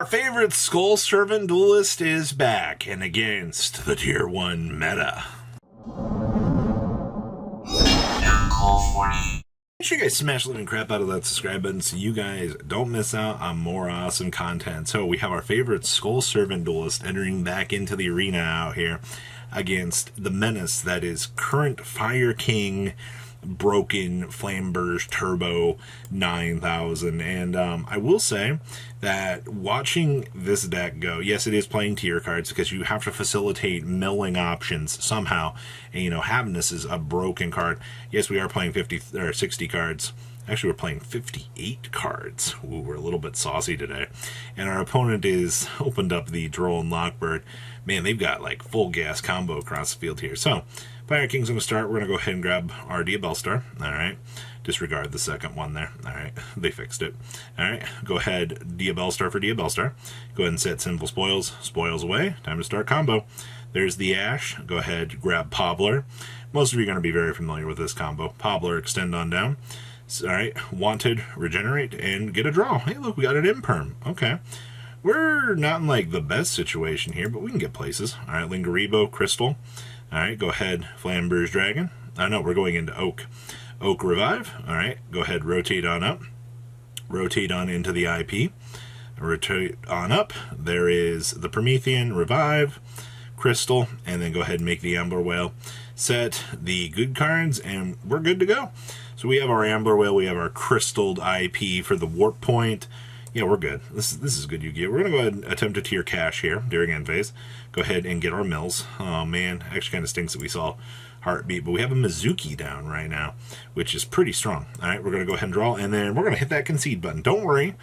Our favorite Skull Servant duelist is back and against the Tier 1 meta. Make sure you guys smash the living crap out of that subscribe button so you guys don't miss out on more awesome content. So we have our favorite Skull Servant duelist entering back into the arena out here against the menace that is current Fire King broken Flamberge Turbo 9000. And I will say that watching this deck go, yes, it is playing tier cards because you have to facilitate milling options somehow, and having this is a broken card. Yes, we are playing 50 or 60 cards. Actually, we're playing 58 cards. Ooh, we're a little bit saucy today. And our opponent is opened up the Droll and Lockbird. Man, they've got like full gas combo across the field here. So, Fire King's going to start. We're going to go ahead and grab our Diabellstar. All right. Disregard the second one there. All right. They fixed it. All right. Go ahead. Diabellstar for Diabellstar. Go ahead and set Sinful Spoils. Spoils away. Time to start combo. There's the Ash. Go ahead. Grab Pobbler. Most of you are going to be very familiar with this combo. Pobbler, extend on down. All right. Wanted, regenerate, and get a draw. Hey, look, we got an Imperm. Okay. We're not in like the best situation here, but we can get places. All right. Lingaribo, Crystal. All right, go ahead, Flamberge Dragon. No, we're going into Oak. Oak Revive. All right, go ahead, rotate on up. Rotate on into the IP. Rotate on up. There is the Promethean, Revive, Crystal, and then go ahead and make the Ambler Whale. Set the good cards, and we're good to go. So we have our Ambler Whale, we have our Crystalled IP for the Warp Point. Yeah, we're good. This is good, Yu-Gi-Oh! We're going to go ahead and attempt to tier cash here during end phase. Go ahead and get our mills. Oh, man. Actually kind of stinks that we saw Heartbeat, but we have a Mizuki down right now, which is pretty strong. All right, we're going to go ahead and draw, and then we're going to hit that concede button. Don't worry.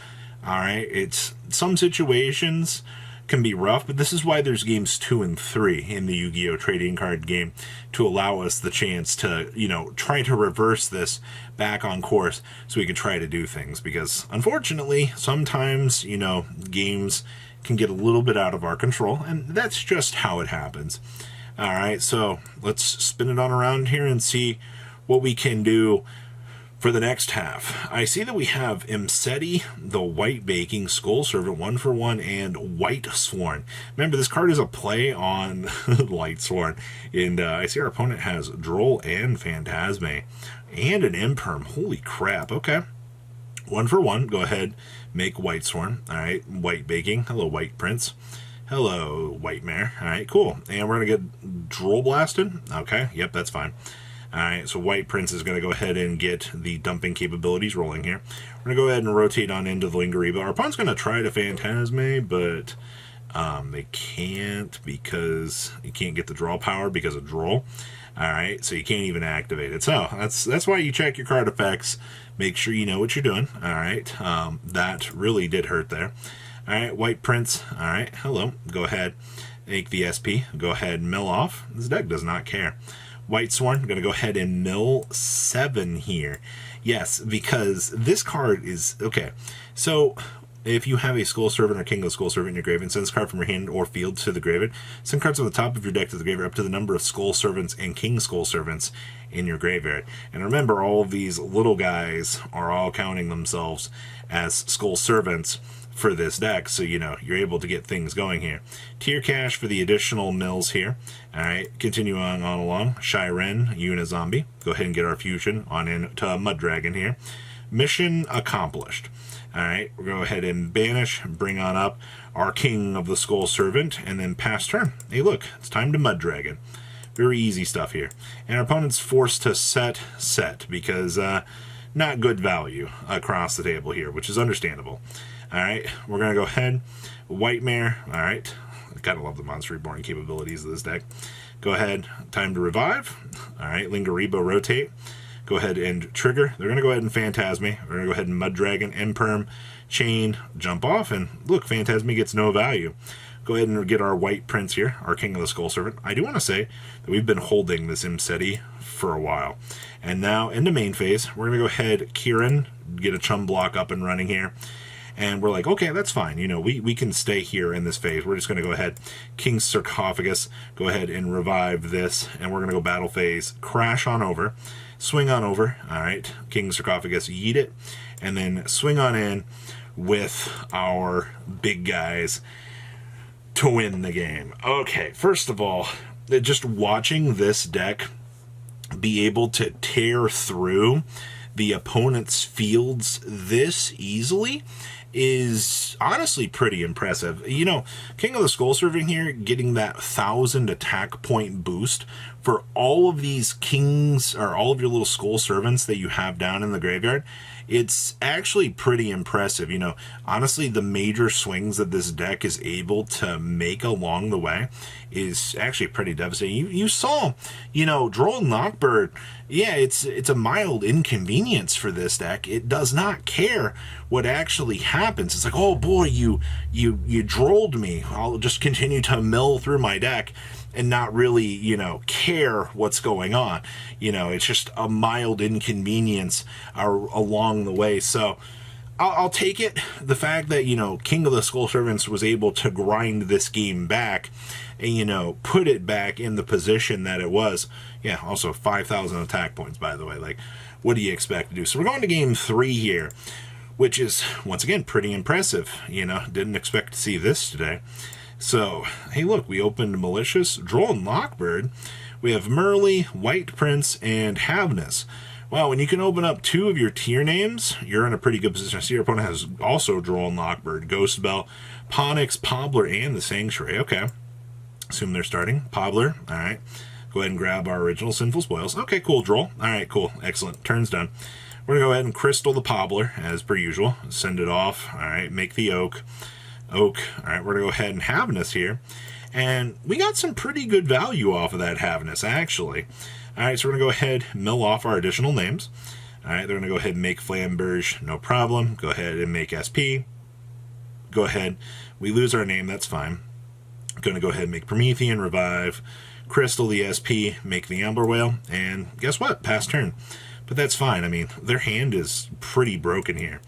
All right, it's some situations can be rough, but this is why there's games 2 and 3 in the Yu-Gi-Oh! Trading card game to allow us the chance to, try to reverse this back on course so we can try to do things. Because unfortunately, sometimes, games can get a little bit out of our control, and that's just how it happens. All right, so let's spin it on around here and see what we can do for the next half. I see that we have Imseti, the White Baking, Skull Servant, 1-for-1, and White Sworn. Remember, this card is a play on Light Sworn. And I see our opponent has Droll and Phantasme, and an Imperm. Holy crap, okay. 1-for-1, go ahead, make White Sworn. All right, White Baking. Hello, White Prince. Hello, White Mare. All right, cool. And we're going to get Droll blasted. Okay, yep, that's fine. Alright, so White Prince is going to go ahead and get the dumping capabilities rolling here. We're going to go ahead and rotate on into the Lingaribo. Our opponent's going to try to Phantasme, but they can't because you can't get the draw power because of Droll. Alright, so you can't even activate it. So that's why you check your card effects. Make sure you know what you're doing. Alright, that really did hurt there. Alright, White Prince. Alright, hello. Go ahead, make the SP. Go ahead and mill off. This deck does not care. White Sworn, I'm going to go ahead and mill 7 here. Yes, because this card is... Okay, so if you have a Skull Servant or King of the Skull Servant in your graveyard, send this card from your hand or field to the graveyard. Send cards on the top of your deck to the graveyard up to the number of Skull Servants and King Skull Servants in your graveyard. And remember, all of these little guys are all counting themselves as Skull Servants for this deck, so you're able to get things going here. Tier cash for the additional mills here. Alright, continue on along. Shiren, Unizombie. Go ahead and get our fusion on into Mud Dragon here. Mission accomplished. Alright, we'll go ahead and banish, bring on up our King of the Skull Servant, and then pass turn. Hey look, it's time to Mud Dragon. Very easy stuff here. And our opponent's forced to set because not good value across the table here, which is understandable. Alright, we're going to go ahead. White Mare. Alright, gotta love the Monster Reborn capabilities of this deck. Go ahead, time to revive. Alright, Lingaribo rotate. Go ahead and trigger. They're going to go ahead and Phantasme. We're going to go ahead and Mud Dragon, Imperm, Chain, jump off, and look, Phantasme gets no value. Go ahead and get our White Prince here, our King of the Skull Servant. I do want to say that we've been holding this Imseti for a while. And now, into main phase, we're going to go ahead, Kieran, get a Chum Block up and running here. And we're like, okay, that's fine. We can stay here in this phase. We're just going to go ahead, King's Sarcophagus, go ahead and revive this. And we're going to go battle phase, crash on over, swing on over. All right, King's Sarcophagus, yeet it. And then swing on in with our big guys to win the game. Okay, first of all, just watching this deck be able to tear through the opponent's fields this easily is honestly pretty impressive. You know, King of the Skull Serving here getting that 1,000 attack point boost for all of these kings, or all of your little skull servants that you have down in the graveyard. It's actually pretty impressive. You know, honestly, the major swings that this deck is able to make along the way is actually pretty devastating. You saw, you know, Droll and Lockbird. Yeah, it's a mild inconvenience for this deck. It does not care what actually happens. It's like, oh boy, you drolled me. I'll just continue to mill through my deck and not really, you know, care what's going on. You know, it's just a mild inconvenience along the way. So I'll take it. The fact that, you know, King of the Skull Servants was able to grind this game back and, you know, put it back in the position that it was. Yeah, also 5,000 attack points, by the way. Like, what do you expect to do? So we're going to game 3 here, which is, once again, pretty impressive. You know, didn't expect to see this today. So, hey look, we opened Malicious, Droll and Lockbird. We have Merly, White Prince, and Havness. Wow, when you can open up 2 of your tier names, you're in a pretty good position. I see your opponent has also Droll and Lockbird, Ghost Bell, Ponix, Pobbler, and the Sanctuary. Okay. Assume they're starting. Pobbler, alright. Go ahead and grab our original Sinful Spoils. Okay, cool, Droll. Alright, cool. Excellent. Turn's done. We're going to go ahead and Crystal the Pobbler, as per usual. Send it off. Alright, make the Oak. Oak. Alright, we're going to go ahead and Havness here. And we got some pretty good value off of that Havness, actually. Alright, so we're going to go ahead and mill off our additional names. Alright, they're going to go ahead and make Flamberge, no problem. Go ahead and make SP. Go ahead. We lose our name, that's fine. Going to go ahead and make Promethean, Revive, Crystal the SP, make the Amber Whale, and guess what? Pass turn. But that's fine. I mean, their hand is pretty broken here.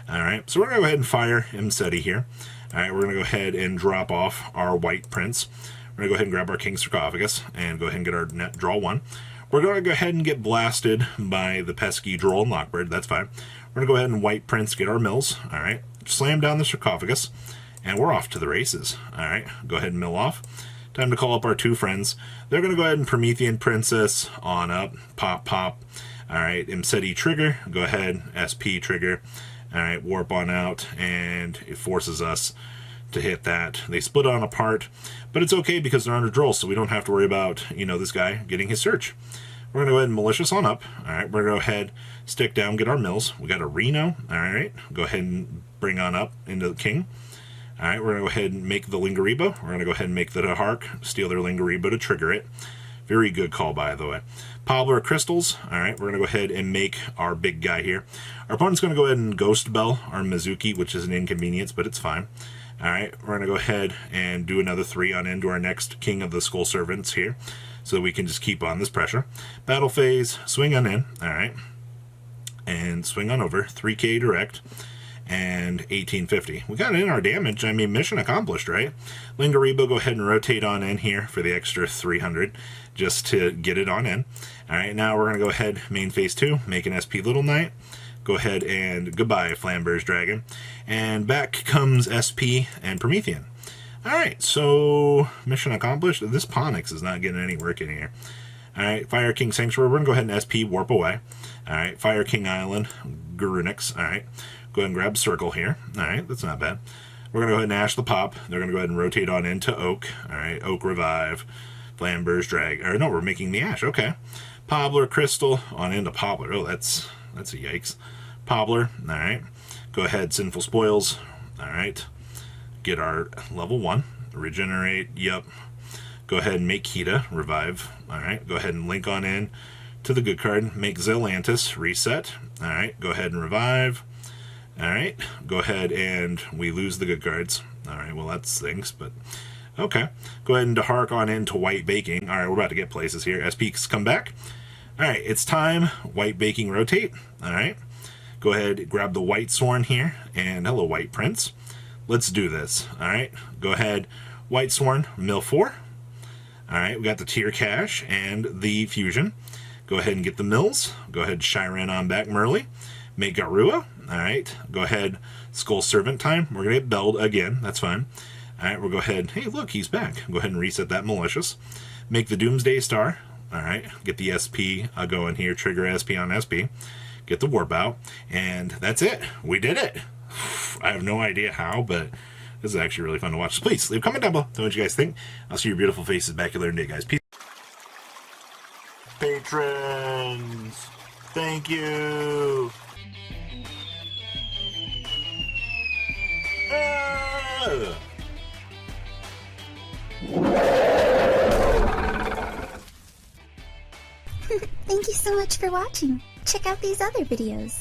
Alright, so we're going to go ahead and fire Imseti here. Alright, we're going to go ahead and drop off our White Prince. We're going to go ahead and grab our King Sarcophagus and go ahead and get our net draw 1. We're going to go ahead and get blasted by the pesky Droll and Lockbird. That's fine. We're going to go ahead and White Prince, get our mills. Alright, slam down the Sarcophagus, and we're off to the races. Alright, go ahead and mill off. Time to call up our 2 friends. They're going to go ahead and Promethean Princess on up. Pop, pop. Alright, Imseti trigger. Go ahead, SP trigger. Alright, warp on out, and it forces us to hit that. They split on apart, but it's okay because they're under Droll, so we don't have to worry about, you know, this guy getting his search. We're going to go ahead and Malicious on up. Alright, we're going to go ahead, stick down, get our mills. We got a Reno. Alright, go ahead and bring on up into the King. Alright, we're going to go ahead and make the Lingariba. We're going to go ahead and make the Dahark, steal their Lingariba to trigger it. Very good call, by the way. Pobbler Crystals. Alright, we're going to go ahead and make our big guy here. Our opponent's going to go ahead and Ghost Bell our Mizuki, which is an inconvenience, but it's fine. Alright, we're going to go ahead and do another 3 on into our next King of the Skull Servants here, so that we can just keep on this pressure. Battle Phase, swing on in. Alright, and swing on over. 3k direct. And 1850. We got in our damage. I mean, mission accomplished, right? Lingariba, go ahead and rotate on in here for the extra 300 just to get it on in. Alright, now we're going to go ahead, main phase 2, make an SP Little Knight. Go ahead and goodbye, Flamberge Dragon. And back comes SP and Promethean. Alright, so mission accomplished. This Ponix is not getting any work in here. Alright, Fire King Sanctuary. We're going to go ahead and SP Warp away. Alright, Fire King Island, Garunix. Alright. Go ahead and grab Circle here. Alright, that's not bad. We're going to go ahead and Ash the Pop. They're going to go ahead and rotate on into Oak. Alright, Oak Revive. Flamberge Drag. Or no, we're making the Ash. Okay. Pobbler Crystal on into Pobbler. Oh, that's a yikes. Pobbler. Alright. Go ahead, Sinful Spoils. Alright. Get our level 1. Regenerate. Yep. Go ahead and make Kita. Revive. Alright. Go ahead and link on in to the good card. Make Zelantis. Reset. Alright. Go ahead and revive. Alright, go ahead and we lose the good cards. Alright, well that stinks, but okay. Go ahead and Dahark on into White Baking. Alright, we're about to get places here. SP's come back. Alright, it's time. White Baking rotate. Alright, go ahead, grab the White Sworn here, and hello White Prince. Let's do this. Alright, go ahead, White Sworn, mill 4. Alright, we got the Tier Cash and the Fusion. Go ahead and get the mills. Go ahead, Shyren on back, Merly. Make Garua. All right, go ahead. Skull Servant time. We're going to get Belled again. That's fine. All right, we'll go ahead. Hey, look, he's back. Go ahead and reset that Malicious. Make the Doomsday Star. All right, get the SP going here. Trigger SP on SP. Get the Warp out. And that's it. We did it. I have no idea how, but this is actually really fun to watch. So please, leave a comment down below. Tell me what you guys think. I'll see your beautiful faces back here later today, guys. Peace. Patrons, thank you. Thank you so much for watching. Check out these other videos.